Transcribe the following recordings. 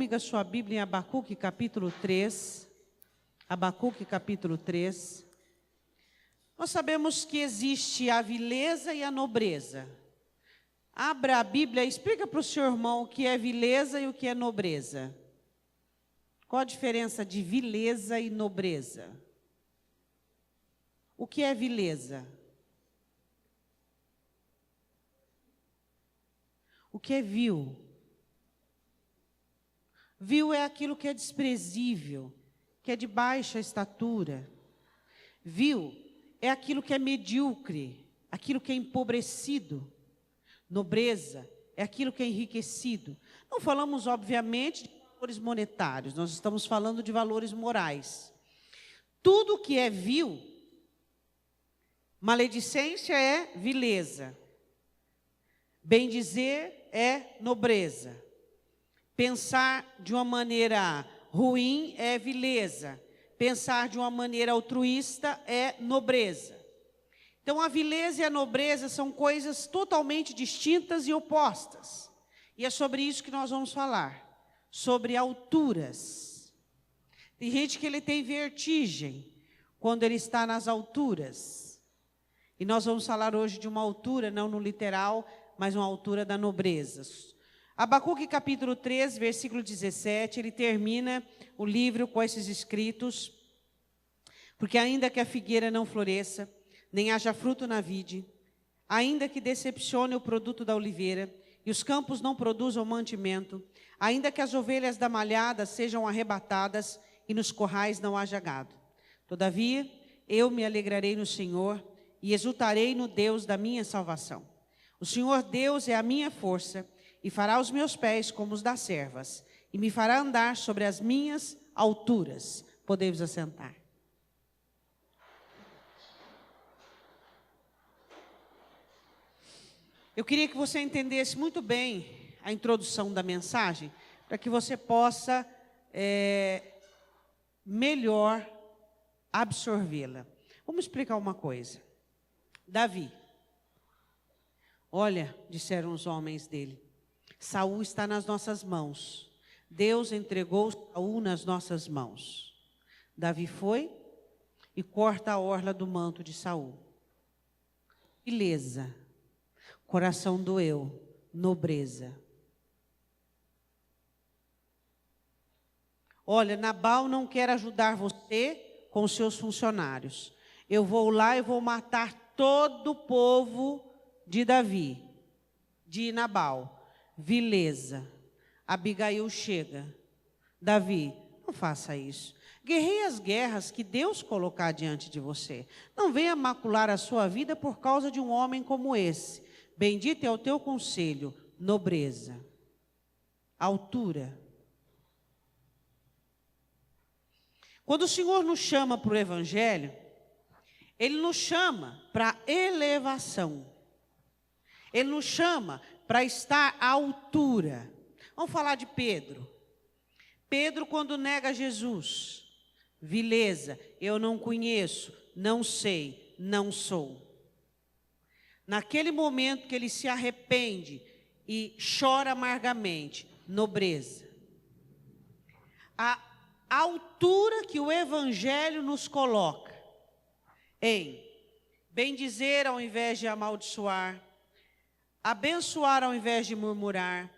comigo a sua Bíblia em Abacuque, capítulo 3. Abacuque, capítulo 3. Nós sabemos que existe a vileza e a nobreza. Abra a Bíblia e explica para o seu irmão o que é vileza e o que é nobreza. Qual a diferença de vileza e nobreza? O que é vileza? O que é vil? Vil é aquilo que é desprezível, que é de baixa estatura. Vil é aquilo que é medíocre, aquilo que é empobrecido. Nobreza é aquilo que é enriquecido. Não falamos, obviamente, de valores monetários, nós estamos falando de valores morais. Tudo que é vil, maledicência é vileza. Bem-dizer é nobreza. Pensar de uma maneira ruim é vileza. Pensar de uma maneira altruísta é nobreza. Então, a vileza e a nobreza são coisas totalmente distintas e opostas. E é sobre isso que nós vamos falar. Sobre alturas. Tem gente que ele tem vertigem quando ele está nas alturas. E nós vamos falar hoje de uma altura, não no literal, mas uma altura da nobreza. Abacuque capítulo 3, versículo 17, ele termina o livro com esses escritos. Porque ainda que a figueira não floresça, nem haja fruto na vide, ainda que decepcione o produto da oliveira, e os campos não produzam mantimento, ainda que as ovelhas da malhada sejam arrebatadas, e nos corrais não haja gado. Todavia, eu me alegrarei no Senhor, e exultarei no Deus da minha salvação. O Senhor Deus é a minha força, e fará os meus pés como os das servas, e me fará andar sobre as minhas alturas. Podemos assentar. Eu queria que você entendesse muito bem a introdução da mensagem, para que você possa melhor absorvê-la. Vamos explicar uma coisa. Davi, olha, disseram os homens dele, Saul está nas nossas mãos. Deus entregou Saul nas nossas mãos. Davi foi e corta a orla do manto de Saul. Beleza. Coração doeu, nobreza. Olha, Nabal não quer ajudar você com os seus funcionários. Eu vou lá e vou matar todo o povo de Davi, de Nabal. Vileza. Abigail chega. Davi, não faça isso. Guerreie as guerras que Deus colocar diante de você. Não venha macular a sua vida por causa de um homem como esse. Bendito é o teu conselho, nobreza, altura. Quando o Senhor nos chama para o Evangelho, Ele nos chama para elevação. Ele nos chama para estar à altura. Vamos falar de Pedro. Pedro, quando nega Jesus, vileza, eu não conheço, não sei, não sou. Naquele momento que ele se arrepende e chora amargamente, nobreza. A altura que o Evangelho nos coloca em bendizer ao invés de amaldiçoar, abençoar ao invés de murmurar,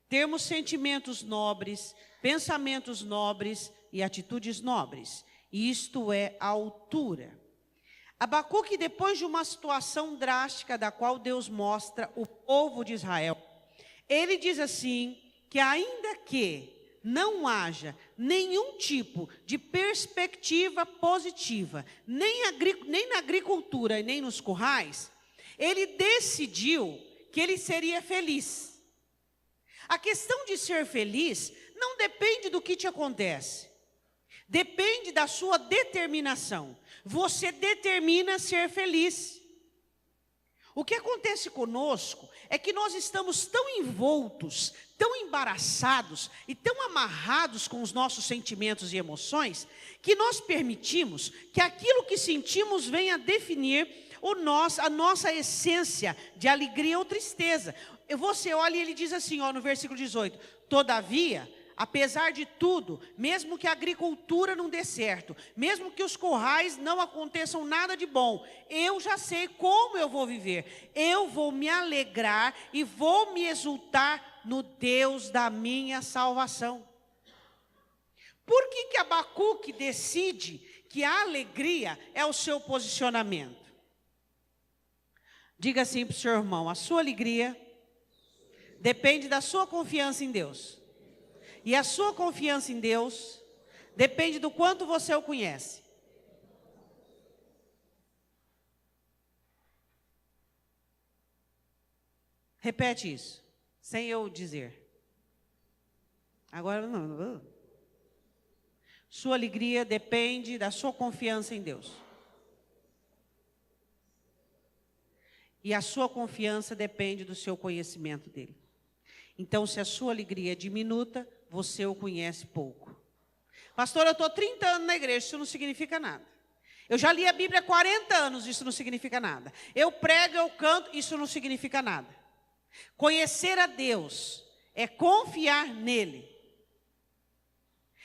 termos sentimentos nobres, pensamentos nobres e atitudes nobres. Isto é a altura. Abacuque, depois de uma situação drástica da qual Deus mostra o povo de Israel, ele diz assim, que ainda que não haja nenhum tipo de perspectiva positiva, nem na agricultura e nem nos currais, ele decidiu que ele seria feliz. A questão de ser feliz não depende do que te acontece, depende da sua determinação. Você determina ser feliz. O que acontece conosco é que nós estamos tão envoltos, tão embaraçados e tão amarrados com os nossos sentimentos e emoções, que nós permitimos que aquilo que sentimos venha definir a nossa essência de alegria ou tristeza. Você olha e ele diz assim, no versículo 18, todavia, apesar de tudo, mesmo que a agricultura não dê certo, mesmo que os currais não aconteçam nada de bom, eu já sei como eu vou viver. Eu vou me alegrar e vou me exultar no Deus da minha salvação. Por que Abacuque decide que a alegria é o seu posicionamento? Diga assim para o seu irmão: a sua alegria depende da sua confiança em Deus. E a sua confiança em Deus depende do quanto você o conhece. Repete isso, sem eu dizer. Agora não. Sua alegria depende da sua confiança em Deus. E a sua confiança depende do seu conhecimento dele. Então, se a sua alegria é diminuta, você o conhece pouco. Pastor, eu estou 30 anos na igreja, isso não significa nada. Eu já li a Bíblia há 40 anos, isso não significa nada. Eu prego, eu canto, isso não significa nada. Conhecer a Deus é confiar nele.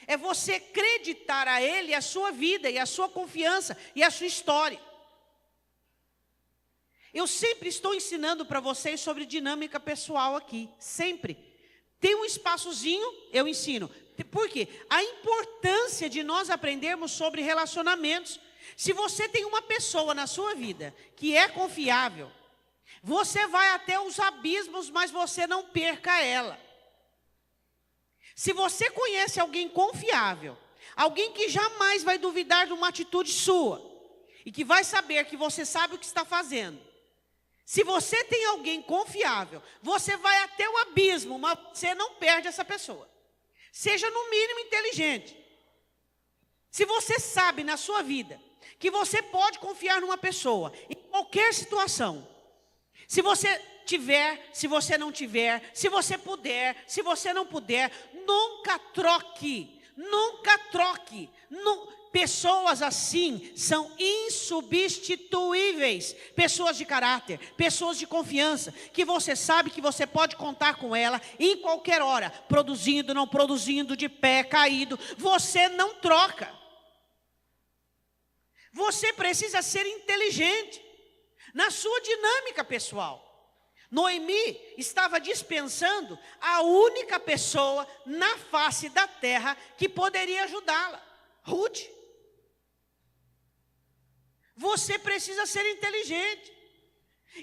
É você acreditar a Ele a sua vida e a sua confiança e a sua história. Eu sempre estou ensinando para vocês sobre dinâmica pessoal aqui, sempre. Tem um espaçozinho, eu ensino. Por quê? A importância de nós aprendermos sobre relacionamentos. Se você tem uma pessoa na sua vida que é confiável, você vai até os abismos, mas você não perca ela. Se você conhece alguém confiável, alguém que jamais vai duvidar de uma atitude sua, e que vai saber que você sabe o que está fazendo. Se você tem alguém confiável, você vai até o abismo, mas você não perde essa pessoa. Seja no mínimo inteligente. Se você sabe na sua vida que você pode confiar numa pessoa, em qualquer situação, se você tiver, se você não tiver, se você puder, se você não puder, nunca troque, nunca troque. Pessoas assim são insubstituíveis, pessoas de caráter, pessoas de confiança, que você sabe que você pode contar com ela em qualquer hora, produzindo, não produzindo, de pé, caído, você não troca. Você precisa ser inteligente na sua dinâmica pessoal. Noemi estava dispensando a única pessoa na face da terra que poderia ajudá-la, Ruth. Você precisa ser inteligente.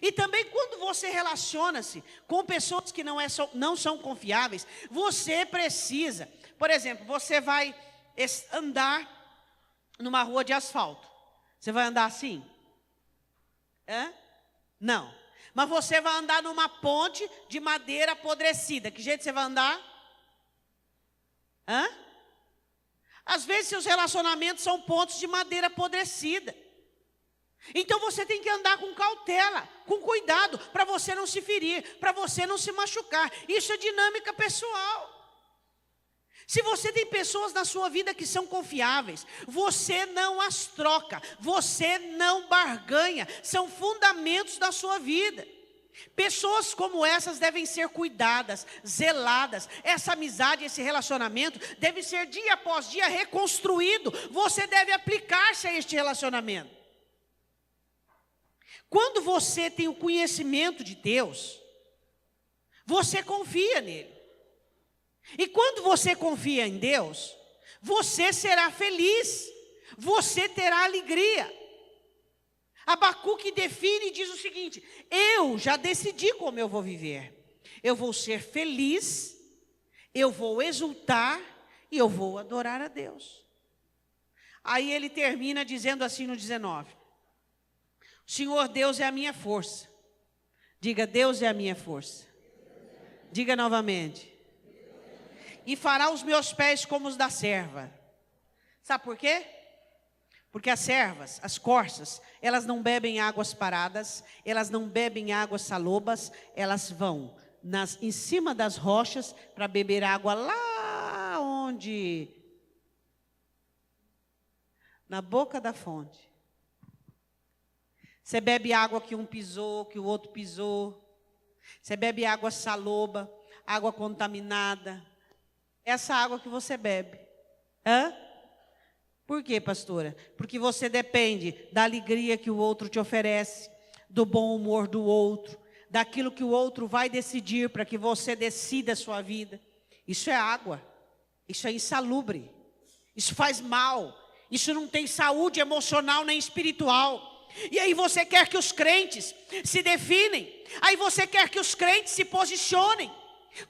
E também quando você relaciona-se com pessoas que não são confiáveis, você precisa, por exemplo, você vai andar numa rua de asfalto. Você vai andar assim? Não. Mas você vai andar numa ponte de madeira apodrecida. Que jeito você vai andar? Às vezes seus relacionamentos são pontes de madeira apodrecida. Então você tem que andar com cautela, com cuidado, para você não se ferir, para você não se machucar. Isso é dinâmica pessoal. Se você tem pessoas na sua vida que são confiáveis, você não as troca, você não barganha, são fundamentos da sua vida. Pessoas como essas devem ser cuidadas, zeladas. Essa amizade, esse relacionamento deve ser dia após dia reconstruído. Você deve aplicar-se a este relacionamento. Quando você tem o conhecimento de Deus, você confia nele. E quando você confia em Deus, você será feliz, você terá alegria. Abacuque define e diz o seguinte: eu já decidi como eu vou viver. Eu vou ser feliz, eu vou exultar e eu vou adorar a Deus. Aí ele termina dizendo assim no 19: o Senhor Deus é a minha força. Diga, Deus é a minha força. Diga novamente. E fará os meus pés como os da serva. Sabe por quê? Porque as servas, as corças, elas não bebem águas paradas, elas não bebem águas salobas, elas vão em cima das rochas para beber água lá onde? Na boca da fonte. Você bebe água que um pisou, que o outro pisou. Você bebe água saloba, água contaminada. essa água que você bebe. Hã? Por quê, pastora? Porque você depende da alegria que o outro te oferece, do bom humor do outro, daquilo que o outro vai decidir para que você decida a sua vida. Isso é água, isso é insalubre, isso faz mal, isso não tem saúde emocional nem espiritual. E aí você quer que os crentes se definem, aí você quer que os crentes se posicionem.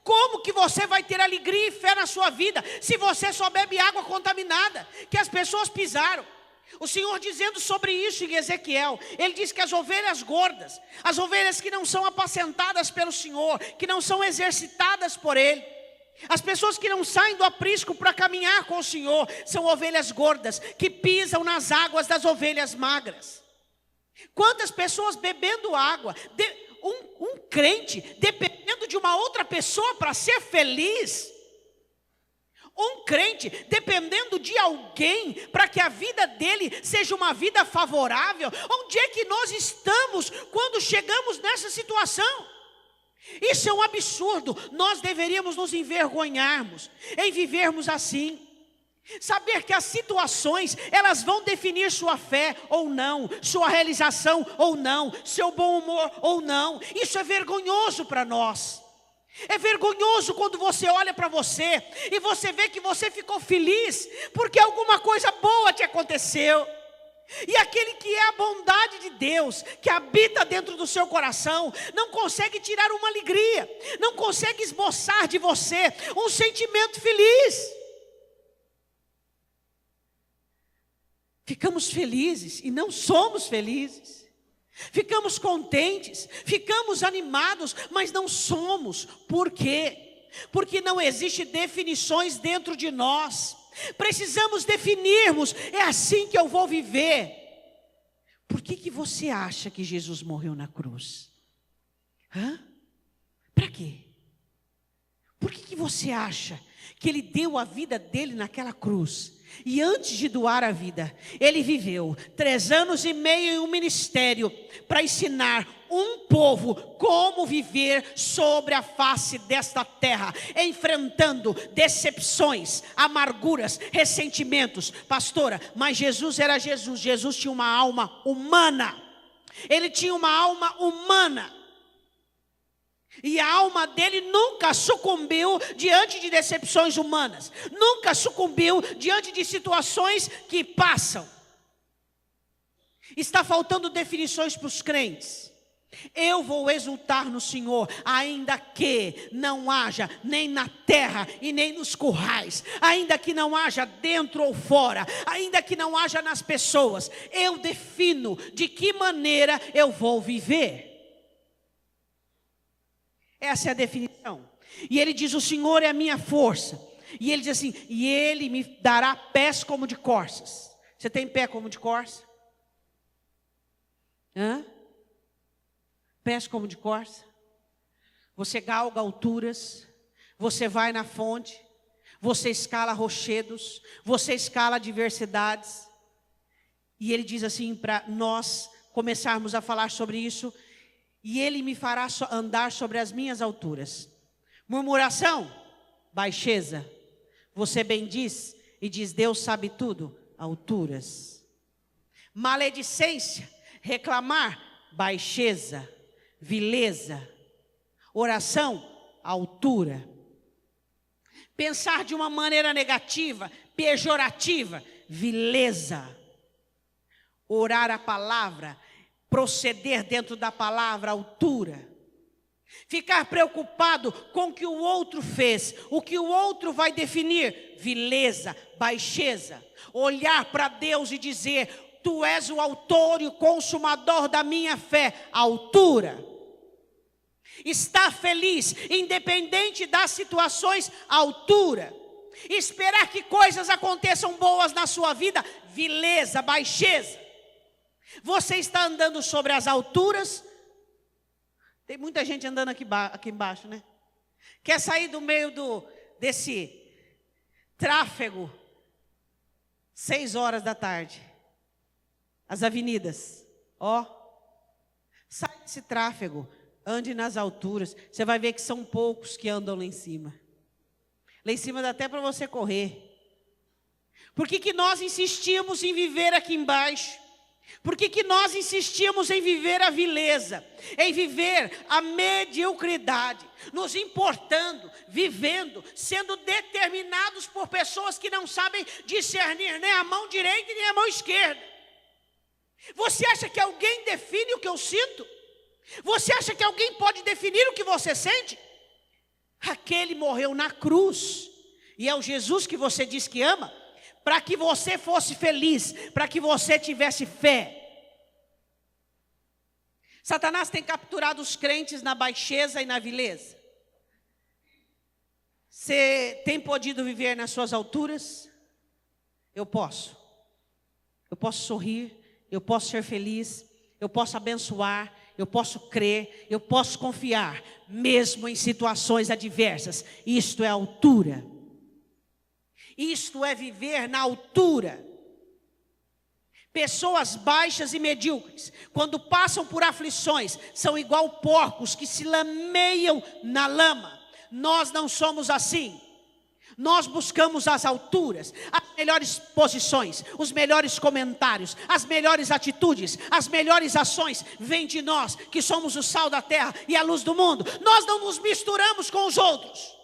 Como que você vai ter alegria e fé na sua vida se você só bebe água contaminada, que as pessoas pisaram? O Senhor dizendo sobre isso em Ezequiel, Ele diz que as ovelhas gordas, as ovelhas que não são apacentadas pelo Senhor, que não são exercitadas por Ele, as pessoas que não saem do aprisco para caminhar com o Senhor, são ovelhas gordas, que pisam nas águas das ovelhas magras. Quantas pessoas bebendo água, um crente dependendo de uma outra pessoa para ser feliz, um crente dependendo de alguém para que a vida dele seja uma vida favorável. Onde é que nós estamos quando chegamos nessa situação? Isso é um absurdo. Nós deveríamos nos envergonharmos em vivermos assim. Saber que as situações, elas vão definir sua fé ou não, sua realização ou não, seu bom humor ou não. Isso é vergonhoso para nós. É vergonhoso quando você olha para você e você vê que você ficou feliz porque alguma coisa boa te aconteceu. E aquele que é a bondade de Deus, que habita dentro do seu coração, não consegue tirar uma alegria, não consegue esboçar de você um sentimento feliz. Ficamos felizes e não somos felizes. Ficamos contentes, ficamos animados, mas não somos. Por quê? Porque não existe definições dentro de nós. Precisamos definirmos, é assim que eu vou viver. Por que você acha que Jesus morreu na cruz? Para quê? Por que você acha que Ele deu a vida dele naquela cruz? E antes de doar a vida, Ele viveu 3 anos e meio em um ministério para ensinar um povo como viver sobre a face desta terra, enfrentando decepções, amarguras, ressentimentos. Pastora, mas Jesus era Jesus. Jesus tinha uma alma humana. Ele tinha uma alma humana. E a alma dele nunca sucumbiu diante de decepções humanas. Nunca sucumbiu diante de situações que passam. Está faltando definições para os crentes. Eu vou exultar no Senhor, ainda que não haja nem na terra e nem nos currais, ainda que não haja dentro ou fora, ainda que não haja nas pessoas. Eu defino de que maneira eu vou viver. Essa é a definição. E ele diz: o Senhor é a minha força. E ele diz assim: e Ele me dará pés como de corças. Você tem pé como de corça? Pés como de corça. Você galga alturas. Você vai na fonte. Você escala rochedos. Você escala adversidades. E ele diz assim, para nós começarmos a falar sobre isso: e Ele me fará andar sobre as minhas alturas. Murmuração, baixeza. Você bem diz e diz: Deus sabe tudo, alturas. Maledicência, reclamar, baixeza, vileza. Oração, altura. Pensar de uma maneira negativa, pejorativa, vileza. Orar a palavra, proceder dentro da palavra, altura. Ficar preocupado com o que o outro fez, o que o outro vai definir, vileza, baixeza. Olhar para Deus e dizer: Tu és o autor e o consumador da minha fé, altura. Estar feliz, independente das situações, altura. Esperar que coisas aconteçam boas na sua vida, vileza, baixeza. Você está andando sobre as alturas? Tem muita gente andando aqui embaixo, né? Quer sair do meio desse tráfego, 6 horas da tarde. As avenidas, sai desse tráfego, ande nas alturas. Você vai ver que são poucos que andam lá em cima. Lá em cima dá até para você correr. Por que nós insistimos em viver aqui embaixo? Por que nós insistimos em viver a vileza, em viver a mediocridade, nos importando, vivendo, sendo determinados por pessoas que não sabem discernir nem a mão direita nem a mão esquerda? Você acha que alguém define o que eu sinto? Você acha que alguém pode definir o que você sente? Aquele morreu na cruz, e é o Jesus que você diz que ama, para que você fosse feliz, para que você tivesse fé. Satanás tem capturado os crentes na baixeza e na vileza. Você tem podido viver nas suas alturas? Eu posso. Eu posso sorrir, eu posso ser feliz, eu posso abençoar, eu posso crer, eu posso confiar, mesmo em situações adversas. Isto é altura. Isto é viver na altura. Pessoas baixas e medíocres, quando passam por aflições, são igual porcos que se lameiam na lama. Nós não somos assim. Nós buscamos as alturas, as melhores posições, os melhores comentários, as melhores atitudes, as melhores ações. Vêm de nós, que somos o sal da terra e a luz do mundo. Nós não nos misturamos com os outros.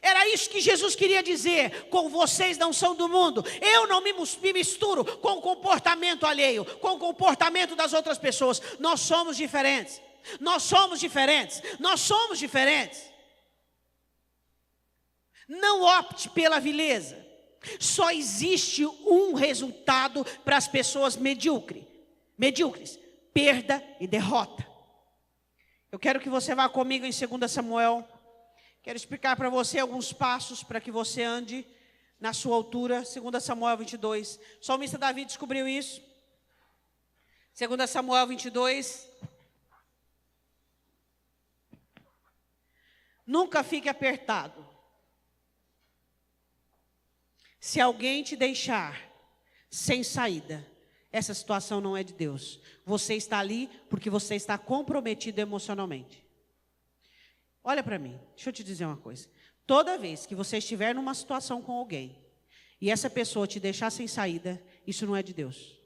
Era isso que Jesus queria dizer: com vocês não são do mundo. Eu não me misturo com o comportamento alheio, com o comportamento das outras pessoas. Nós somos diferentes. Nós somos diferentes. Nós somos diferentes. Não opte pela vileza. Só existe um resultado para as pessoas medíocres: perda e derrota. Eu quero que você vá comigo em 2 Samuel. Quero explicar para você alguns passos para que você ande na sua altura. 2 Samuel 22. O salmista Davi descobriu isso. 2 Samuel 22. Nunca fique apertado. Se alguém te deixar sem saída, essa situação não é de Deus. Você está ali porque você está comprometido emocionalmente. Olha para mim, deixa eu te dizer uma coisa. Toda vez que você estiver numa situação com alguém e essa pessoa te deixar sem saída, isso não é de Deus.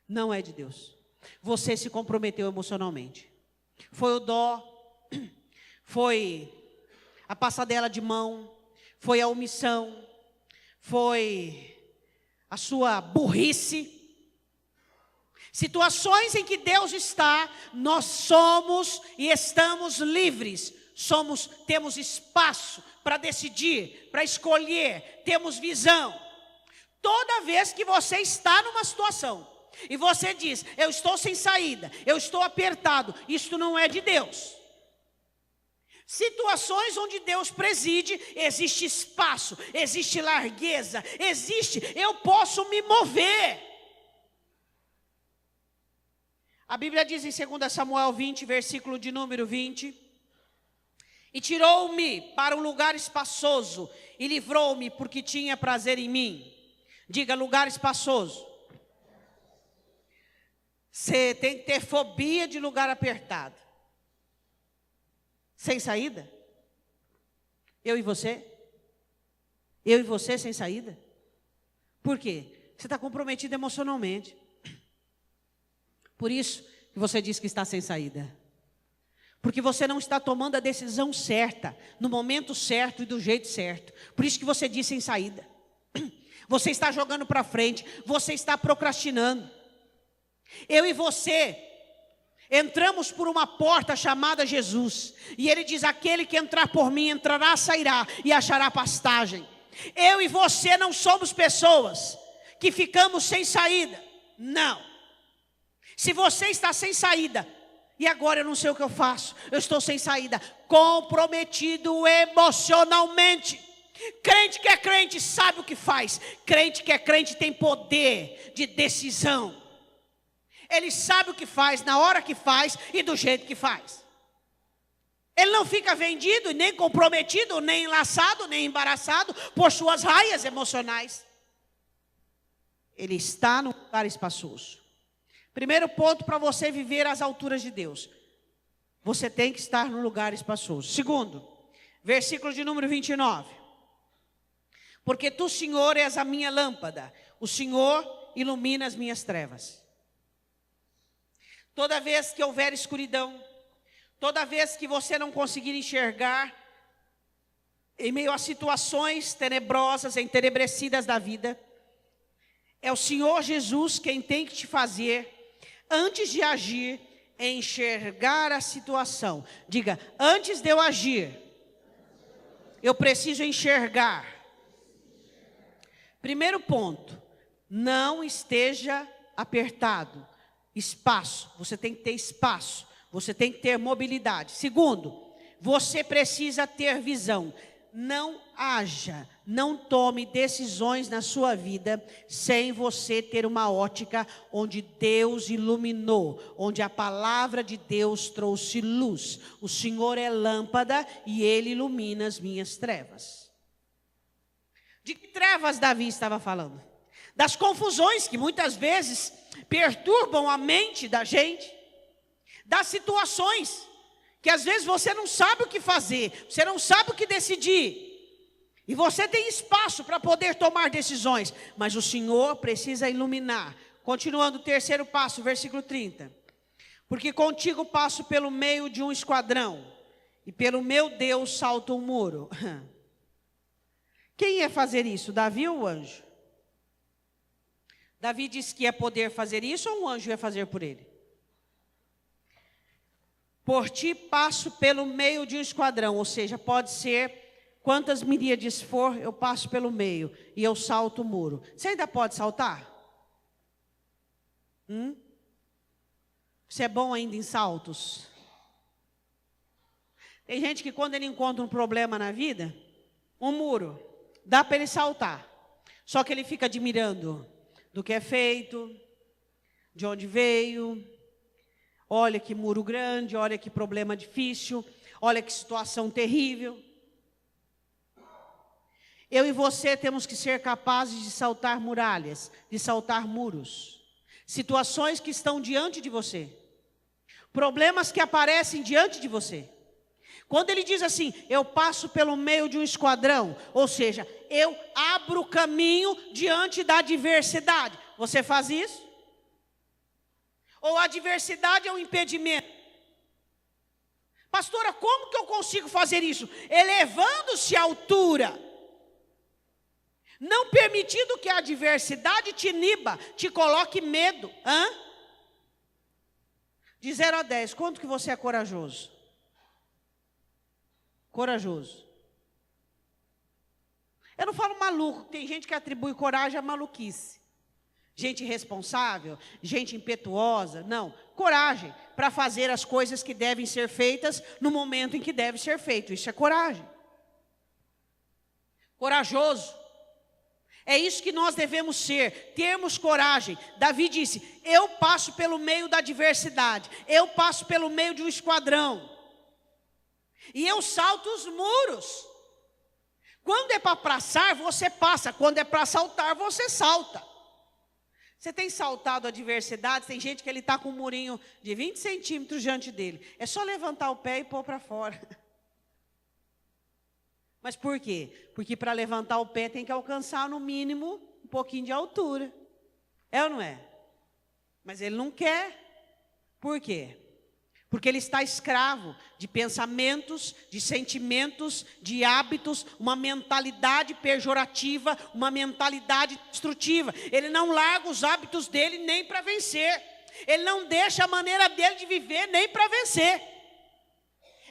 Não é de Deus. Você se comprometeu emocionalmente. Foi o dó, foi a passadela de mão, foi a omissão, foi a sua burrice. Situações em que Deus está, nós somos e estamos livres. Temos espaço para decidir, para escolher, temos visão. Toda vez que você está numa situação e você diz: eu estou sem saída, eu estou apertado, isto não é de Deus. Situações onde Deus preside, existe espaço, existe largueza, eu posso me mover. A Bíblia diz em 2 Samuel 20, versículo de número 20: e tirou-me para um lugar espaçoso, e livrou-me, porque tinha prazer em mim. Diga: lugar espaçoso. Você tem que ter fobia de lugar apertado. Sem saída? Eu e você? Eu e você sem saída? Por quê? Você está comprometido emocionalmente. Por isso que você diz que está sem saída. Porque você não está tomando a decisão certa, no momento certo e do jeito certo. Por isso que você diz sem saída. Você está jogando para frente, você está procrastinando. Eu e você entramos por uma porta chamada Jesus. E ele diz: aquele que entrar por mim, entrará, sairá e achará pastagem. Eu e você não somos pessoas que ficamos sem saída. Não. Se você está sem saída, e agora eu não sei o que eu faço, eu estou sem saída, comprometido emocionalmente. Crente que é crente sabe o que faz. Crente que é crente tem poder de decisão. Ele sabe o que faz, na hora que faz e do jeito que faz. Ele não fica vendido, nem comprometido, nem enlaçado, nem embaraçado por suas raias emocionais. Ele está no lugar espaçoso. Primeiro ponto para você viver às alturas de Deus: você tem que estar no lugar espaçoso. Segundo, Versículo de número 29. Porque tu, Senhor, és a minha lâmpada. O Senhor ilumina as minhas trevas. Toda vez que houver escuridão, toda vez que você não conseguir enxergar, em meio a situações tenebrosas, entenebrecidas da vida, é o Senhor Jesus quem tem que te fazer, antes de agir, enxergar a situação. Diga, antes de eu agir, eu preciso enxergar. Primeiro ponto, não esteja apertado. Espaço, você tem que ter espaço, você tem que ter mobilidade. Segundo, você precisa ter visão. Não haja, não tome decisões na sua vida sem você ter uma ótica onde Deus iluminou, onde a palavra de Deus trouxe luz. O Senhor é lâmpada e Ele ilumina as minhas trevas. De que trevas Davi estava falando? Das confusões que muitas vezes perturbam a mente da gente, das situações que às vezes você não sabe o que fazer, você não sabe o que decidir, e você tem espaço para poder tomar decisões, mas o Senhor precisa iluminar. Continuando o terceiro passo, versículo 30. Porque contigo passo pelo meio de um esquadrão, e pelo meu Deus salto um muro. Quem ia fazer isso, Davi ou o anjo? Davi disse que ia poder fazer isso ou um anjo ia fazer por ele? Por ti passo pelo meio de um esquadrão, ou seja, pode ser quantas miríades for, eu passo pelo meio e eu salto o muro. Você ainda pode saltar? Você é bom ainda em saltos? Tem gente que quando ele encontra um problema na vida, um muro, dá para ele saltar. Só que ele fica admirando do que é feito, de onde veio. Olha que muro grande, olha que problema difícil, olha que situação terrível. Eu e você temos que ser capazes de saltar muralhas, de saltar muros. Situações que estão diante de você. Problemas que aparecem diante de você. Quando ele diz assim, eu passo pelo meio de um esquadrão, ou seja, eu abro o caminho diante da adversidade. Você faz isso? Ou a adversidade é um impedimento? Pastora, como que eu consigo fazer isso? Elevando-se à altura. Não permitindo que a adversidade te iniba, te coloque medo. De 0 a 10, quanto que você é corajoso? Corajoso. Eu não falo maluco, tem gente que atribui coragem a maluquice. Gente irresponsável, gente impetuosa. Não, coragem para fazer as coisas que devem ser feitas no momento em que deve ser feito. Isso é coragem. Corajoso. É isso que nós devemos ser, termos coragem. Davi disse, eu passo pelo meio da adversidade, eu passo pelo meio de um esquadrão, e eu salto os muros. Quando é para passar, você passa, quando é para saltar, você salta. Você tem saltado adversidades, tem gente que ele está com um murinho de 20 centímetros diante dele. É só levantar o pé e pôr para fora. Mas por quê? Porque para levantar o pé tem que alcançar no mínimo um pouquinho de altura. É ou não é? Mas ele não quer. Por quê? Porque ele está escravo de pensamentos, de sentimentos, de hábitos, uma mentalidade pejorativa, uma mentalidade destrutiva. Ele não larga os hábitos dele nem para vencer. Ele não deixa a maneira dele de viver nem para vencer.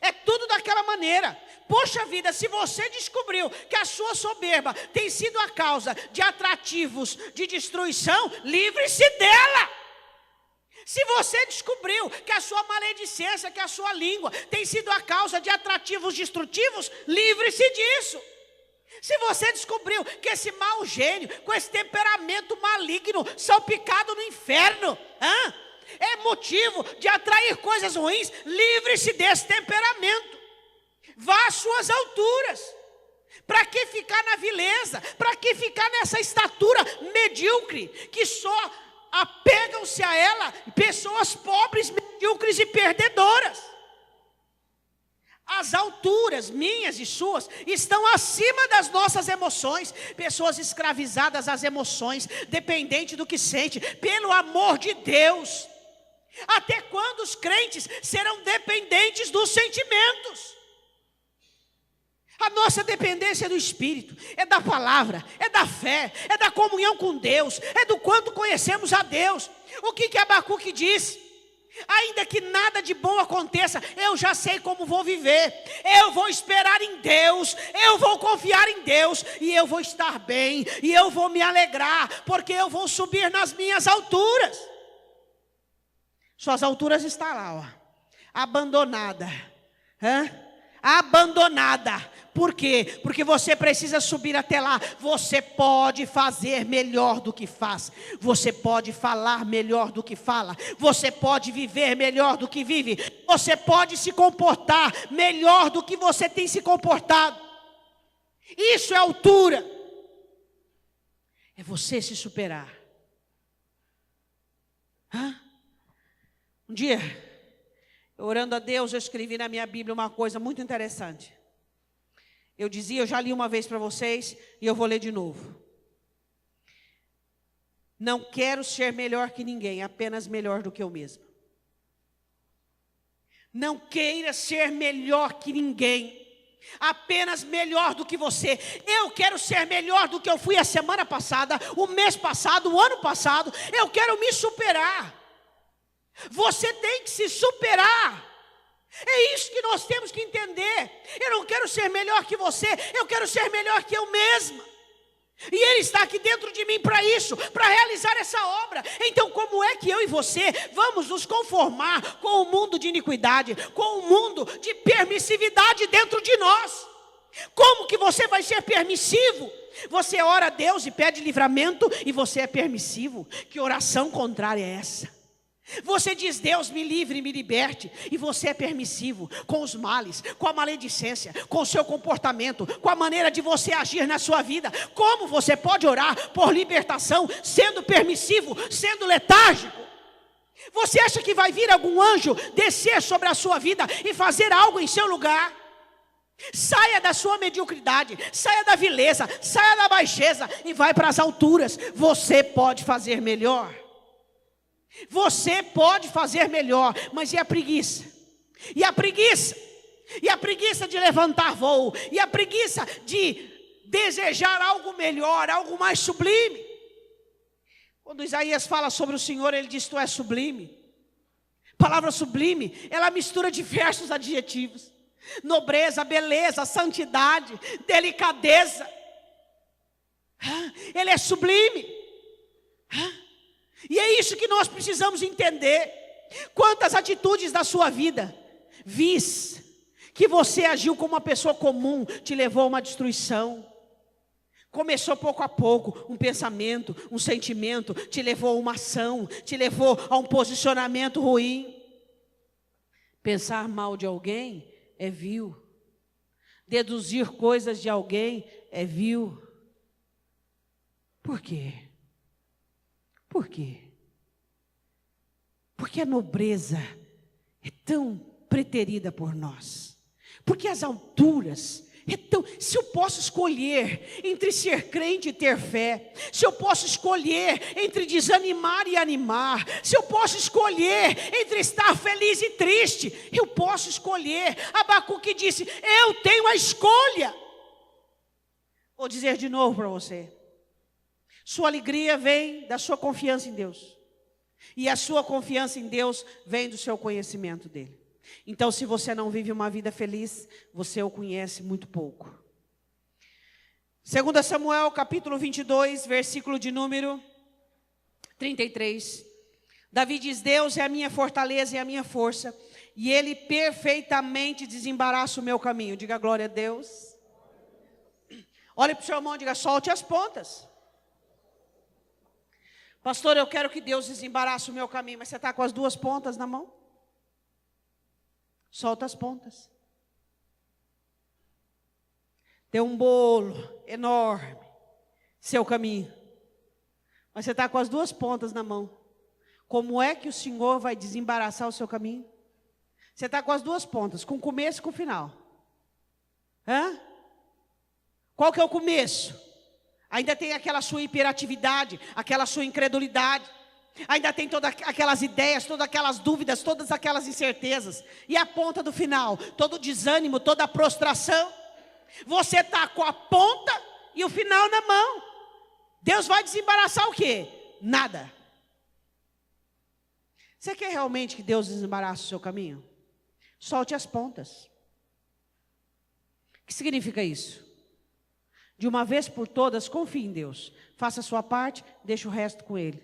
É tudo daquela maneira. Poxa vida, se você descobriu que a sua soberba tem sido a causa de atrativos de destruição, livre-se dela. Se você descobriu que a sua maledicência, que a sua língua tem sido a causa de atrativos destrutivos, livre-se disso. Se você descobriu que esse mau gênio, com esse temperamento maligno, salpicado no inferno, é motivo de atrair coisas ruins, livre-se desse temperamento. Vá às suas alturas. Para que ficar na vileza? Para que ficar nessa estatura medíocre, que só apegam-se a ela pessoas pobres, medíocres e perdedoras? As alturas, minhas e suas, estão acima das nossas emoções. Pessoas escravizadas às emoções, dependentes do que sente, pelo amor de Deus. Até quando os crentes serão dependentes dos sentimentos? A nossa dependência é do Espírito, é da palavra, é da fé, é da comunhão com Deus, é do quanto conhecemos a Deus. O que Abacuque diz? Ainda que nada de bom aconteça, eu já sei como vou viver. Eu vou esperar em Deus, eu vou confiar em Deus, e eu vou estar bem, e eu vou me alegrar, porque eu vou subir nas minhas alturas. Suas alturas estão lá, ó, abandonada, abandonada. Por quê? Porque você precisa subir até lá. Você pode fazer melhor do que faz. Você pode falar melhor do que fala. Você pode viver melhor do que vive. Você pode se comportar melhor do que você tem se comportado. Isso é altura. É você se superar. Um dia, orando a Deus, eu escrevi na minha Bíblia uma coisa muito interessante. Eu dizia, eu já li uma vez para vocês, e eu vou ler de novo. Não quero ser melhor que ninguém, apenas melhor do que eu mesmo. Não queira ser melhor que ninguém, apenas melhor do que você. Eu quero ser melhor do que eu fui a semana passada, o mês passado, o ano passado. Eu quero me superar. Você tem que se superar. É isso que nós temos que entender. Eu não quero ser melhor que você, eu quero ser melhor que eu mesma. E Ele está aqui dentro de mim para isso, para realizar essa obra. Então como é que eu e você vamos nos conformar com o mundo de iniquidade, com o mundo de permissividade dentro de nós? Como que você vai ser permissivo? Você ora a Deus e pede livramento e você é permissivo? Que oração contrária é essa? Você diz, Deus me livre, me liberte, e você é permissivo com os males, com a maledicência, com o seu comportamento, com a maneira de você agir na sua vida. Como você pode orar por libertação sendo permissivo, sendo letárgico? Você acha que vai vir algum anjo descer sobre a sua vida e fazer algo em seu lugar? Saia da sua mediocridade, saia da vileza, saia da baixeza e vai para as alturas. Você pode fazer melhor. Você pode fazer melhor, mas e a preguiça? E a preguiça? E a preguiça de levantar voo? E a preguiça de desejar algo melhor, algo mais sublime? Quando Isaías fala sobre o Senhor, ele diz, tu és sublime. A palavra sublime, ela mistura diversos adjetivos: nobreza, beleza, santidade, delicadeza. Ele é sublime. E é isso que nós precisamos entender. Quantas atitudes da sua vida, vis que você agiu como uma pessoa comum, te levou a uma destruição. Começou pouco a pouco, um pensamento, um sentimento, te levou a uma ação, te levou a um posicionamento ruim. Pensar mal de alguém é vil. Deduzir coisas de alguém é vil. Por quê? Por quê? Porque a nobreza é tão preterida por nós. Porque as alturas é tão... Se eu posso escolher entre ser crente e ter fé, se eu posso escolher entre desanimar e animar, se eu posso escolher entre estar feliz e triste, eu posso escolher. Abacuque disse, eu tenho a escolha. Vou dizer de novo para você. Sua alegria vem da sua confiança em Deus. E a sua confiança em Deus vem do seu conhecimento dEle. Então, se você não vive uma vida feliz, você o conhece muito pouco. 2 Samuel, capítulo 22, versículo de número 33. Davi diz, Deus é a minha fortaleza e a minha força, e Ele perfeitamente desembaraça o meu caminho. Diga glória a Deus. Olhe para o seu irmão e diga, solte as pontas. Pastor, eu quero que Deus desembarace o meu caminho, mas você está com as duas pontas na mão? Solta as pontas. Tem um bolo enorme, seu caminho, mas você está com as duas pontas na mão. Como é que o Senhor vai desembaraçar o seu caminho? Você está com as duas pontas, com o começo e com o final. Hã? Qual que é o começo? Ainda tem aquela sua hiperatividade, aquela sua incredulidade. Ainda tem todas aquelas ideias, todas aquelas dúvidas, todas aquelas incertezas. E a ponta do final, todo o desânimo, toda a prostração. Você está com a ponta e o final na mão. Deus vai desembaraçar o quê? Nada. Você quer realmente que Deus desembarace o seu caminho? Solte as pontas. O que significa isso? De uma vez por todas, confie em Deus. Faça a sua parte, deixa o resto com Ele.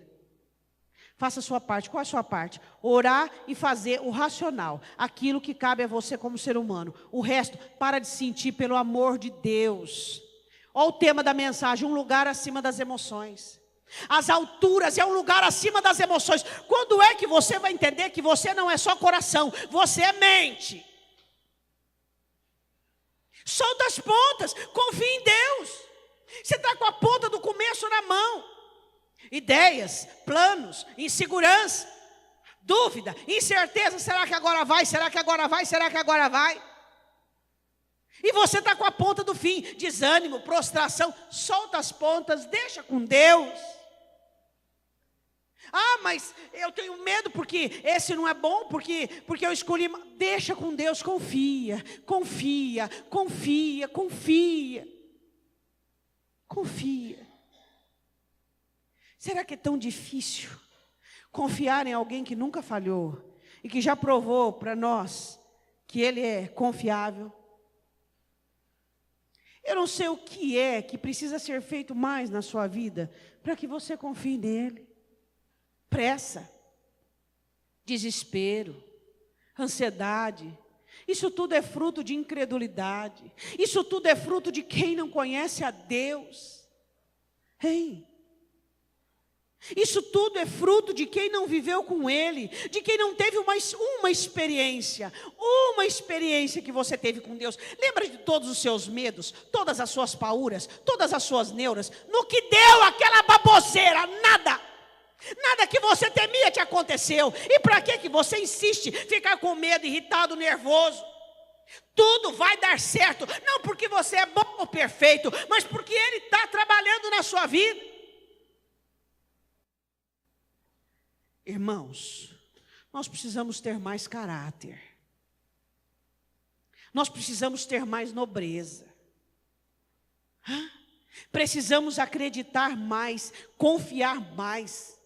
Faça a sua parte. Qual é a sua parte? Orar e fazer o racional. Aquilo que cabe a você como ser humano. O resto, para de sentir pelo amor de Deus. Olha o tema da mensagem, um lugar acima das emoções. As alturas é um lugar acima das emoções. Quando é que você vai entender que você não é só coração, você é mente? Solta as pontas, confie em Deus. Você está com a ponta do começo na mão. Ideias, planos, insegurança, dúvida, incerteza. Será que agora vai? Será que agora vai? Será que agora vai? E você está com a ponta do fim. Desânimo, prostração. Solta as pontas, deixa com Deus. Ah, mas eu tenho medo porque esse não é bom, porque eu escolhi. Deixa com Deus, confia, confia, confia, confia. Confia. Será que é tão difícil confiar em alguém que nunca falhou e que já provou para nós que ele é confiável? Eu não sei o que é que precisa ser feito mais na sua vida para que você confie nele. Pressa, desespero, ansiedade. Isso tudo é fruto de incredulidade. Isso tudo é fruto de quem não conhece a Deus. Ei! Isso tudo é fruto de quem não viveu com Ele, de quem não teve uma experiência que você teve com Deus. Lembra de todos os seus medos, todas as suas pauras, todas as suas neuras, no que deu aquela baboseira, nada que você temia te aconteceu. E para que você insiste, ficar com medo, irritado, nervoso? Tudo vai dar certo, não porque você é bom ou perfeito, mas porque Ele está trabalhando na sua vida. Irmãos, nós precisamos ter mais caráter. Nós precisamos ter mais nobreza. Precisamos acreditar mais, confiar mais.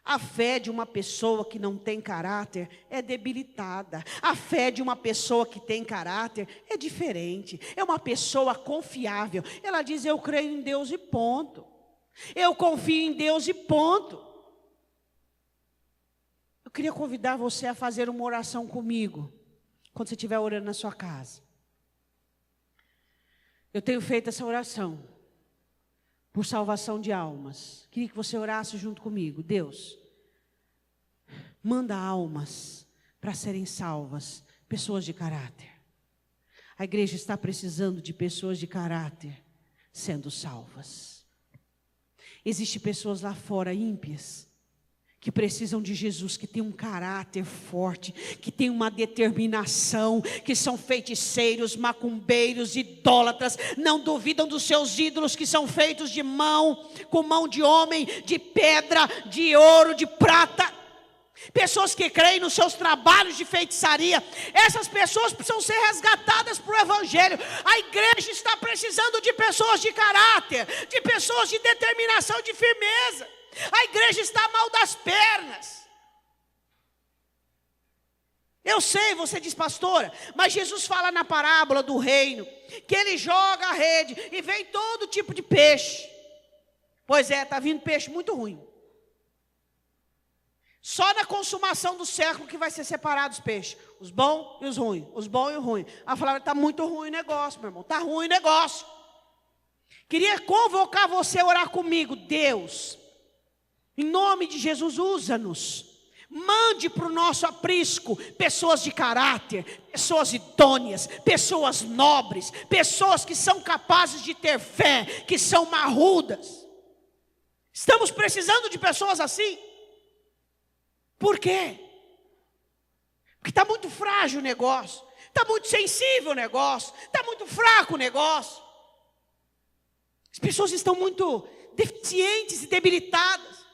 A fé de uma pessoa que não tem caráter é debilitada. A fé de uma pessoa que tem caráter é diferente. É uma pessoa confiável. Ela diz, eu creio em Deus e ponto. Eu confio em Deus e ponto. Eu queria convidar você a fazer uma oração comigo, quando você estiver orando na sua casa. Eu tenho feito essa oração por salvação de almas. Queria que você orasse junto comigo. Deus, manda almas para serem salvas, pessoas de caráter. A igreja está precisando de pessoas de caráter sendo salvas. Existem pessoas lá fora ímpias, que precisam de Jesus, que tem um caráter forte, que tem uma determinação, que são feiticeiros, macumbeiros, idólatras, não duvidam dos seus ídolos que são feitos de mão, com mão de homem, de pedra, de ouro, de prata. Pessoas que creem nos seus trabalhos de feitiçaria. Essas pessoas precisam ser resgatadas para o Evangelho. A igreja está precisando de pessoas de caráter, de pessoas de determinação, de firmeza. A igreja está mal das pernas. Eu sei, você diz, pastora, mas Jesus fala na parábola do reino, que ele joga a rede e vem todo tipo de peixe. Pois é, está vindo peixe muito ruim. Só na consumação do século que vai ser separado os peixes. Os bons e os ruins. Os bons e os ruins. Ela falava, está muito ruim o negócio, meu irmão. Está ruim o negócio. Queria convocar você a orar comigo. Deus, em nome de Jesus, usa-nos. Mande para o nosso aprisco pessoas de caráter, pessoas idôneas, pessoas nobres, pessoas que são capazes de ter fé, que são marrudas. Estamos precisando de pessoas assim. Por quê? Porque está muito frágil o negócio. Está muito sensível o negócio, está muito fraco o negócio. As pessoas estão muito deficientes e debilitadas.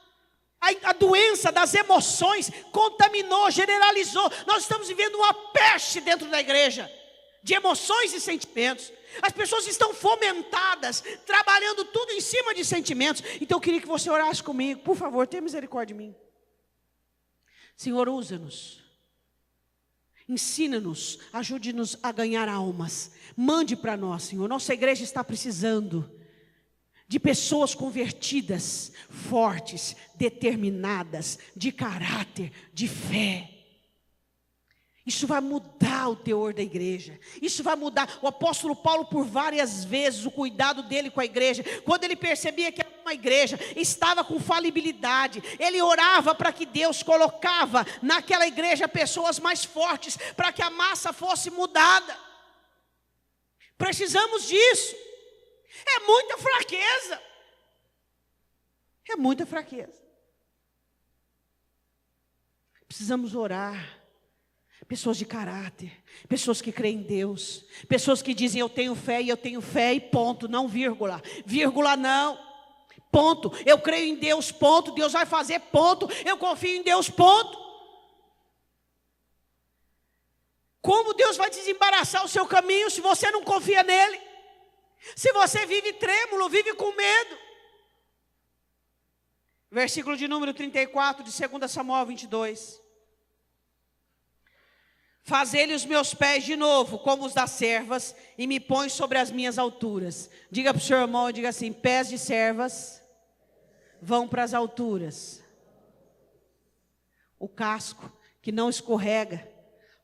A doença das emoções contaminou, generalizou. Nós estamos vivendo uma peste dentro da igreja, de emoções e sentimentos. As pessoas estão fomentadas, trabalhando tudo em cima de sentimentos. Então eu queria que você orasse comigo. Por favor, tenha misericórdia de mim. Senhor, usa-nos. Ensina-nos, ajude-nos a ganhar almas. Mande para nós, Senhor. Nossa igreja está precisando de pessoas convertidas, fortes, determinadas, de caráter, de fé. Isso vai mudar o teor da igreja. Isso vai mudar. O apóstolo Paulo, por várias vezes, o cuidado dele com a igreja, quando ele percebia que uma igreja estava com falibilidade, ele orava para que Deus colocava naquela igreja pessoas mais fortes, para que a massa fosse mudada. Precisamos disso. É muita fraqueza. É muita fraqueza. Precisamos orar. Pessoas de caráter, pessoas que creem em Deus, pessoas que dizem eu tenho fé e ponto, não vírgula, vírgula não, ponto, eu creio em Deus, ponto, Deus vai fazer, ponto, eu confio em Deus, ponto. Como Deus vai desembaraçar o seu caminho se você não confia nele? Se você vive trêmulo, vive com medo. Versículo de número 34 de 2 Samuel 22. Fazei-lhe os meus pés de novo, como os das servas, e me põe sobre as minhas alturas. Diga para o seu irmão, diga assim, pés de servas vão para as alturas. O casco que não escorrega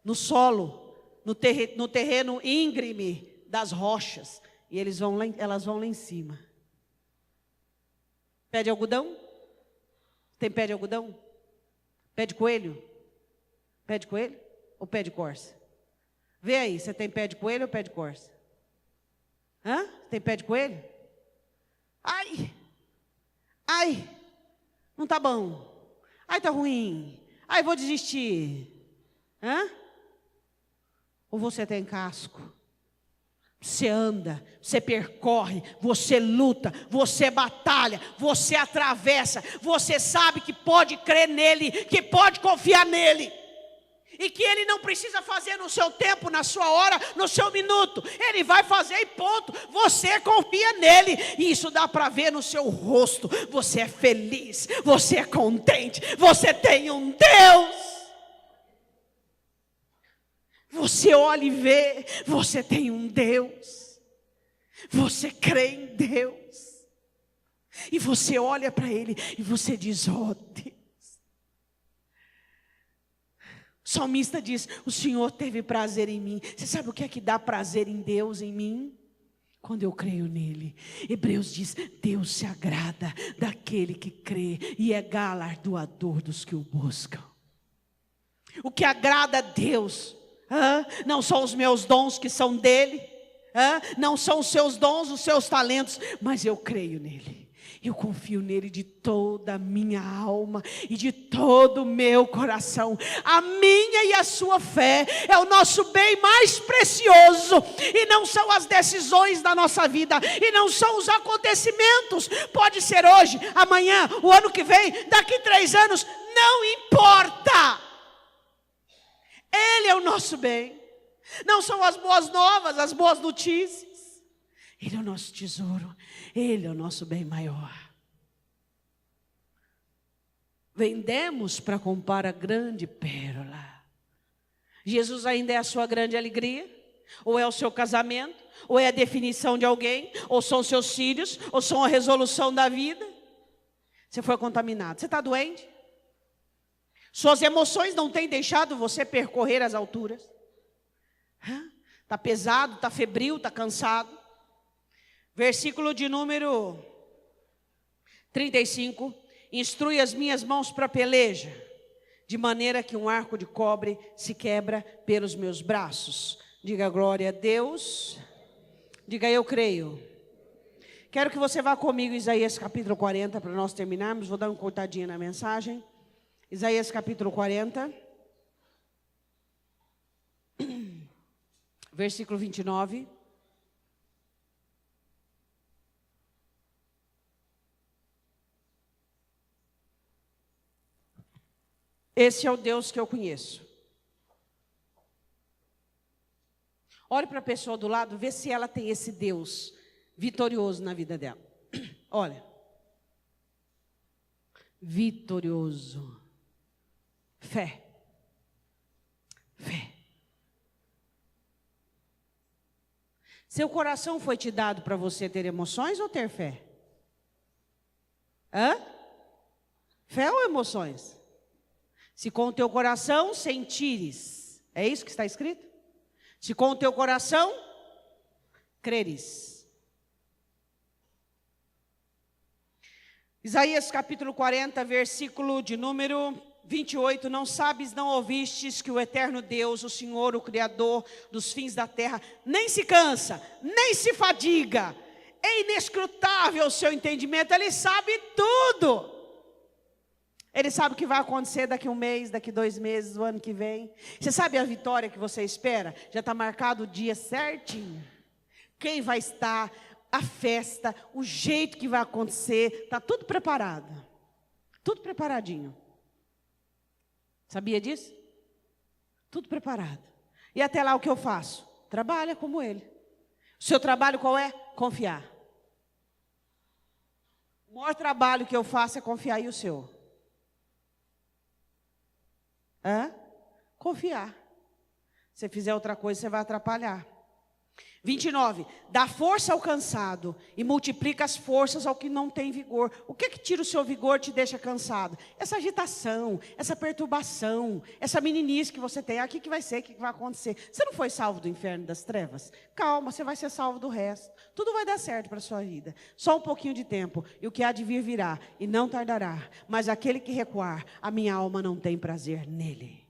no solo, no terreno íngreme das rochas, e elas vão lá em cima. Pé de algodão? Tem pé de algodão? Pé de coelho? Pé de coelho? Ou pé de corça? Vê aí, você tem pé de coelho ou pé de corça? Hã? Tem pé de coelho? Ai, não está bom. Ai, está ruim. Ai, vou desistir. Hã? Ou você tem casco? Você anda, você percorre, você luta, você batalha, você atravessa, você sabe que pode crer nele, que pode confiar nele. E que ele não precisa fazer no seu tempo, na sua hora, no seu minuto. Ele vai fazer e ponto. Você confia nele. E isso dá para ver no seu rosto. Você é feliz, você é contente. Você tem um Deus. Você olha e vê, você tem um Deus. Você crê em Deus. E você olha para ele e você diz, oh Deus. O salmista diz, o Senhor teve prazer em mim. Você sabe o que é que dá prazer em Deus, em mim? Quando eu creio nele. Hebreus diz, Deus se agrada daquele que crê e é galardoador dos que o buscam. O que agrada a Deus, não são os meus dons que são dele, não são os seus dons, os seus talentos, mas eu creio nele. Eu confio nele de toda a minha alma e de todo o meu coração. A minha e a sua fé é o nosso bem mais precioso. E não são as decisões da nossa vida. E não são os acontecimentos. Pode ser hoje, amanhã, o ano que vem, daqui 3 anos. Não importa. Ele é o nosso bem. Não são as boas novas, as boas notícias. Ele é o nosso tesouro. Ele é o nosso bem maior. Vendemos para comprar a grande pérola. Jesus ainda é a sua grande alegria? Ou é o seu casamento? Ou é a definição de alguém? Ou são seus filhos? Ou são a resolução da vida? Você foi contaminado. Você está doente? Suas emoções não têm deixado você percorrer as alturas? Está pesado, está febril, está cansado? Versículo de número 35. Instrui as minhas mãos para a peleja, de maneira que um arco de cobre se quebra pelos meus braços. Diga glória a Deus. Diga eu creio. Quero que você vá comigo em Isaías capítulo 40 para nós terminarmos. Vou dar uma cortadinha na mensagem. Isaías capítulo 40. versículo 29. Esse é o Deus que eu conheço. Olhe para a pessoa do lado, vê se ela tem esse Deus vitorioso na vida dela. Olha. Vitorioso. Fé. Fé. Seu coração foi te dado para você ter emoções ou ter fé? Hã? Fé ou emoções? Se com o teu coração sentires, é isso que está escrito? Se com o teu coração creres. Isaías capítulo 40, versículo de número 28. Não sabes, não ouvistes que o eterno Deus, o Senhor, o Criador dos fins da terra, nem se cansa, nem se fadiga. É inescrutável o seu entendimento, Ele sabe tudo. Ele sabe o que vai acontecer daqui 1 mês, daqui 2 meses, o ano que vem. Você sabe a vitória que você espera? Já está marcado o dia certinho. Quem vai estar, a festa, o jeito que vai acontecer, está tudo preparado. Tudo preparadinho. Sabia disso? Tudo preparado. E até lá o que eu faço? Trabalha como Ele. O seu trabalho qual é? Confiar. O maior trabalho que eu faço é confiar e o seu? Confiar. Se fizer outra coisa, você vai atrapalhar. 29. Dá força ao cansado e multiplica as forças ao que não tem vigor. O que tira o seu vigor e te deixa cansado? Essa agitação, essa perturbação, essa meninice que você tem. Aqui que vai ser, o que vai acontecer? Você não foi salvo do inferno das trevas? Calma, você vai ser salvo do resto. Tudo vai dar certo para a sua vida. Só um pouquinho de tempo. E o que há de vir virá e não tardará. Mas aquele que recuar, a minha alma não tem prazer nele.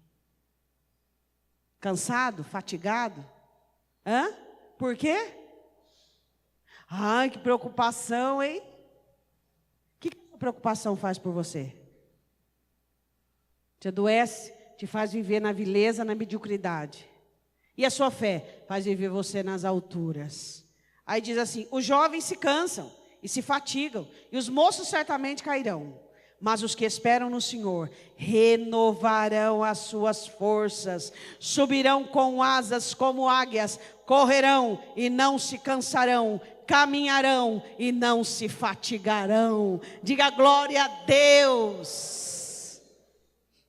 Cansado? Fatigado? Por quê? Ai, que preocupação, hein? O que a preocupação faz por você? Te adoece, te faz viver na vileza, na mediocridade. E a sua fé faz viver você nas alturas. Aí diz assim, os jovens se cansam e se fatigam, e os moços certamente cairão. Mas os que esperam no Senhor renovarão as suas forças, subirão com asas como águias, correrão e não se cansarão, caminharão e não se fatigarão. Diga glória a Deus.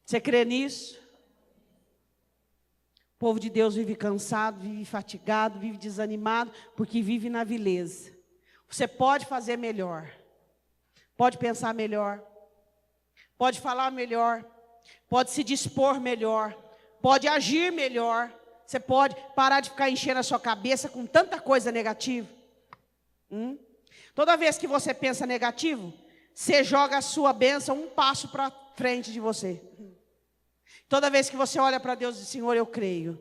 Você crê nisso? O povo de Deus vive cansado, vive fatigado, vive desanimado, porque vive na vileza. Você pode fazer melhor, pode pensar melhor, pode falar melhor, pode se dispor melhor, pode agir melhor. Você pode parar de ficar enchendo a sua cabeça com tanta coisa negativa. Toda vez que você pensa negativo, você joga a sua bênção um passo para frente de você. Toda vez que você olha para Deus e diz, Senhor, eu creio.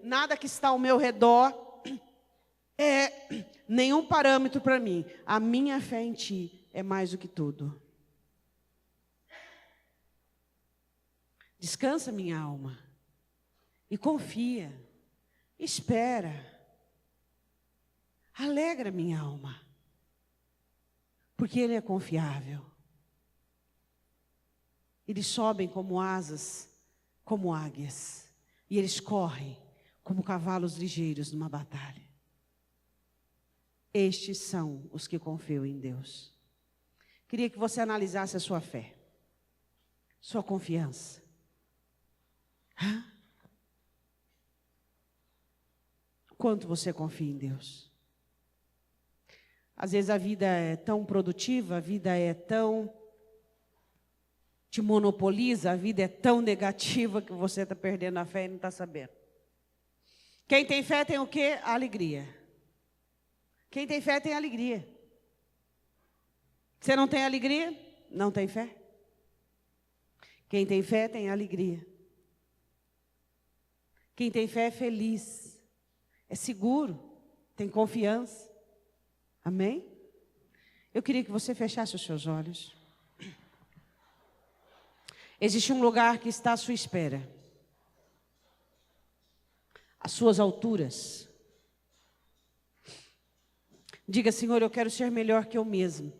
Nada que está ao meu redor é nenhum parâmetro para mim. A minha fé em Ti é mais do que tudo. Descansa minha alma e confia, espera, alegra minha alma, porque Ele é confiável. Eles sobem como asas, como águias, e eles correm como cavalos ligeiros numa batalha. Estes são os que confiam em Deus. Queria que você analisasse a sua fé, sua confiança. Quanto você confia em Deus? Às vezes a vida é tão produtiva, a vida é tão... te monopoliza, a vida é tão negativa que você está perdendo a fé e não está sabendo. Quem tem fé tem o quê? A alegria. Quem tem fé tem alegria. Você não tem alegria? Não tem fé. Quem tem fé tem alegria. Quem tem fé é feliz, é seguro, tem confiança. Amém? Eu queria que você fechasse os seus olhos. Existe um lugar que está à sua espera. as suas alturas. Diga: Senhor, eu quero ser melhor que eu mesmo.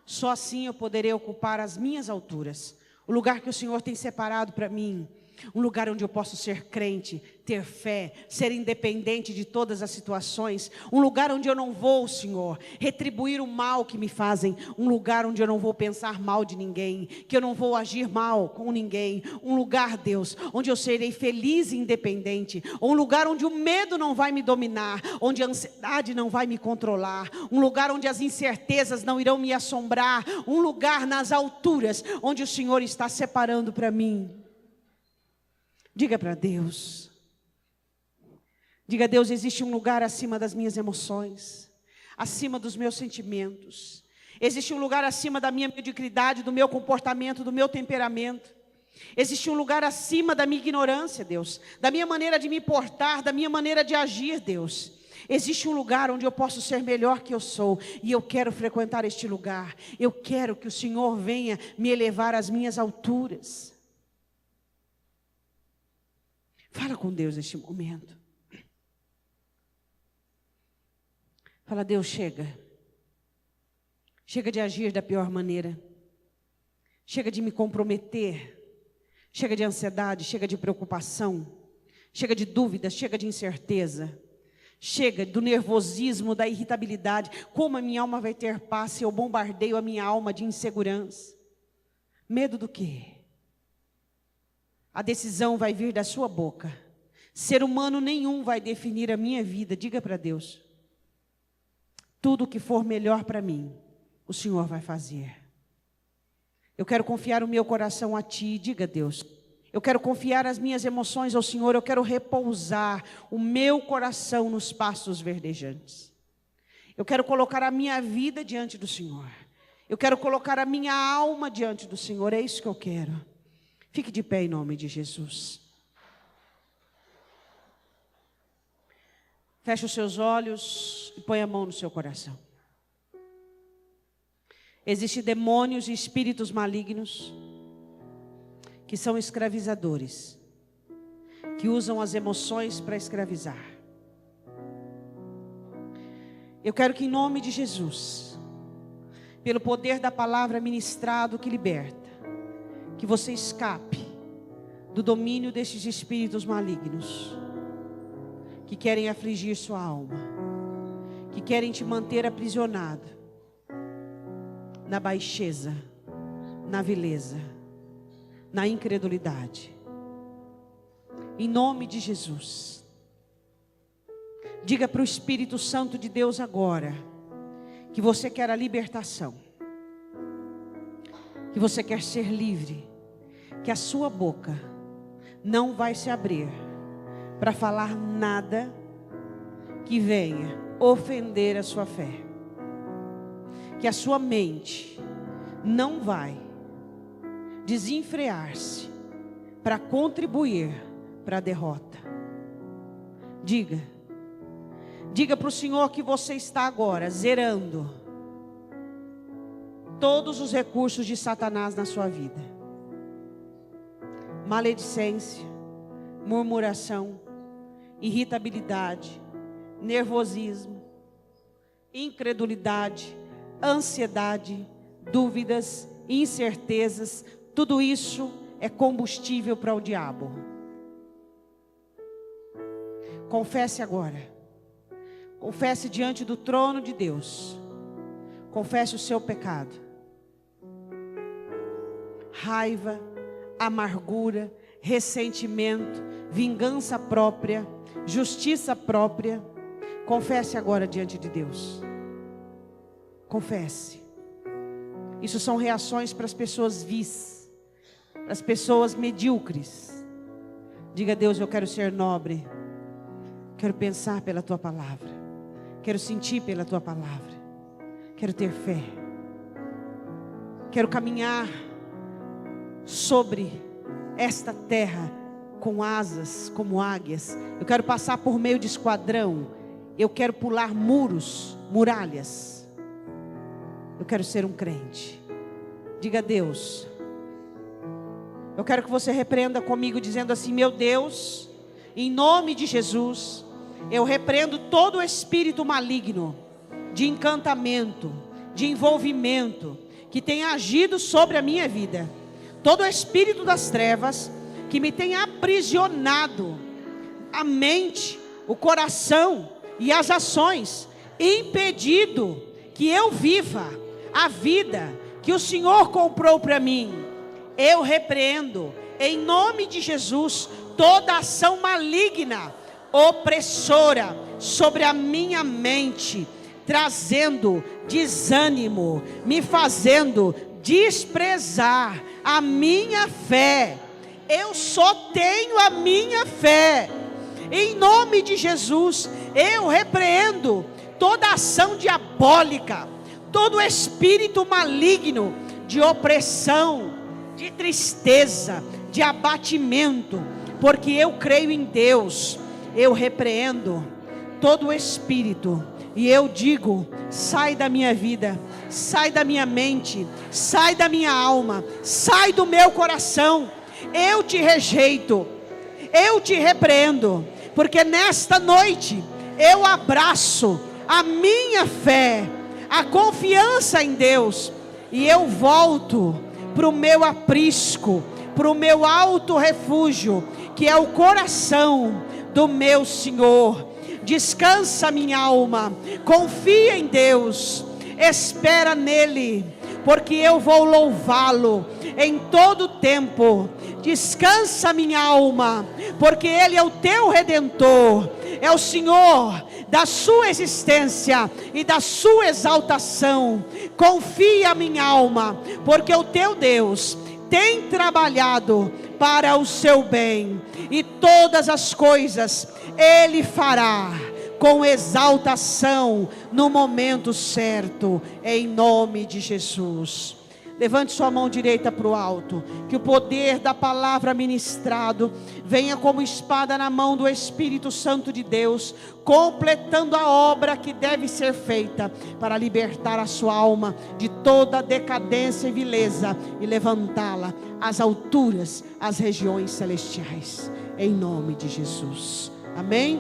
Só assim eu poderei ocupar as minhas alturas, o lugar que o Senhor tem separado para mim. Um lugar onde eu posso ser crente, ter fé, ser independente de todas as situações. Um lugar onde eu não vou, Senhor, retribuir o mal que me fazem. Um lugar onde eu não vou pensar mal de ninguém, que eu não vou agir mal com ninguém. Um lugar, Deus, onde eu serei feliz e independente. Um lugar onde o medo não vai me dominar, onde a ansiedade não vai me controlar. Um lugar onde as incertezas não irão me assombrar. Um lugar nas alturas, onde o Senhor está separando para mim. Diga para Deus. Diga: Deus, existe um lugar acima das minhas emoções, acima dos meus sentimentos. Existe um lugar acima da minha mediocridade, do meu comportamento, do meu temperamento. Existe um lugar acima da minha ignorância, Deus, da minha maneira de me portar, da minha maneira de agir, Deus. Existe um lugar onde eu posso ser melhor que eu sou, e eu quero frequentar este lugar. Eu quero que o Senhor venha me elevar às minhas alturas. Fala com Deus neste momento. Fala: Deus, chega. Chega de agir da pior maneira. Chega de me comprometer. Chega de ansiedade, chega de preocupação. Chega de dúvidas, chega de incerteza. Chega do nervosismo, da irritabilidade. Como a minha alma vai ter paz se eu bombardeio a minha alma de insegurança? Medo do quê? A decisão vai vir da sua boca. Ser humano nenhum vai definir a minha vida. Diga para Deus: tudo que for melhor para mim, o Senhor vai fazer. Eu quero confiar o meu coração a Ti. Diga a Deus: eu quero confiar as minhas emoções ao Senhor. Eu quero repousar o meu coração nos pastos verdejantes. Eu quero colocar a minha vida diante do Senhor. Eu quero colocar a minha alma diante do Senhor. É isso que eu quero. Fique de pé em nome de Jesus. Feche os seus olhos e põe a mão no seu coração. Existem demônios e espíritos malignos que são escravizadores, que usam as emoções para escravizar. Eu quero que em nome de Jesus, pelo poder da palavra ministrado que liberta, que você escape do domínio destes espíritos malignos, que querem afligir sua alma, que querem te manter aprisionado na baixeza, na vileza, na incredulidade. Em nome de Jesus, diga para o Espírito Santo de Deus agora, que você quer a libertação, que você quer ser livre, que a sua boca não vai se abrir para falar nada que venha ofender a sua fé, que a sua mente não vai desenfrear-se para contribuir para a derrota. Diga para o Senhor que você está agora zerando todos os recursos de Satanás na sua vida. Maledicência, murmuração, irritabilidade, nervosismo, incredulidade, ansiedade, dúvidas, incertezas, tudo isso é combustível para o diabo. Confesse agora. Confesse diante do trono de Deus. Confesse o seu pecado. Raiva, amargura, ressentimento, vingança própria, justiça própria. Confesse agora diante de Deus. Confesse. Isso são reações para as pessoas vis, para as pessoas medíocres. Diga a Deus: eu quero ser nobre, quero pensar pela Tua palavra, quero sentir pela Tua palavra, quero ter fé, quero caminhar sobre esta terra com asas como águias. Eu quero passar por meio de esquadrão, eu quero pular muros, muralhas. Eu quero ser um crente. Diga a Deus: eu quero que você repreenda comigo dizendo assim: meu Deus, Em nome de Jesus, eu repreendo todo espírito maligno, de encantamento, de envolvimento, que tem agido sobre a minha vida. Todo espírito das trevas, que me tem aprisionado a mente, o coração e as ações, impedido que eu viva a vida que o Senhor comprou para mim. Eu repreendo, em nome de Jesus, toda ação maligna, opressora, sobre a minha mente, trazendo desânimo, me fazendo desprezar a minha fé. Eu só tenho a minha fé. Em nome de Jesus, eu repreendo toda ação diabólica, todo espírito maligno de opressão, de tristeza, de abatimento, porque eu creio em Deus. Eu repreendo todo espírito e eu digo: sai da minha vida, sai da minha mente, sai da minha alma, sai do meu coração. Eu te rejeito, eu te repreendo, porque nesta noite eu abraço a minha fé, a confiança em Deus, e eu volto para o meu aprisco, para o meu alto refúgio, que é o coração do meu Senhor. Descansa minha alma, confia em Deus, espera nele, porque eu vou louvá-lo em todo tempo. Descansa minha alma, porque ele é o teu Redentor, é o Senhor da sua existência e da sua exaltação. Confia minha alma, porque o teu Deus tem trabalhado para o seu bem, e todas as coisas ele fará com exaltação no momento certo, em nome de Jesus. Levante sua mão direita para o alto, que o poder da palavra ministrado venha como espada na mão do Espírito Santo de Deus, completando a obra que deve ser feita para libertar a sua alma de toda decadência e vileza e levantá-la às alturas, às regiões celestiais, em nome de Jesus. Amém?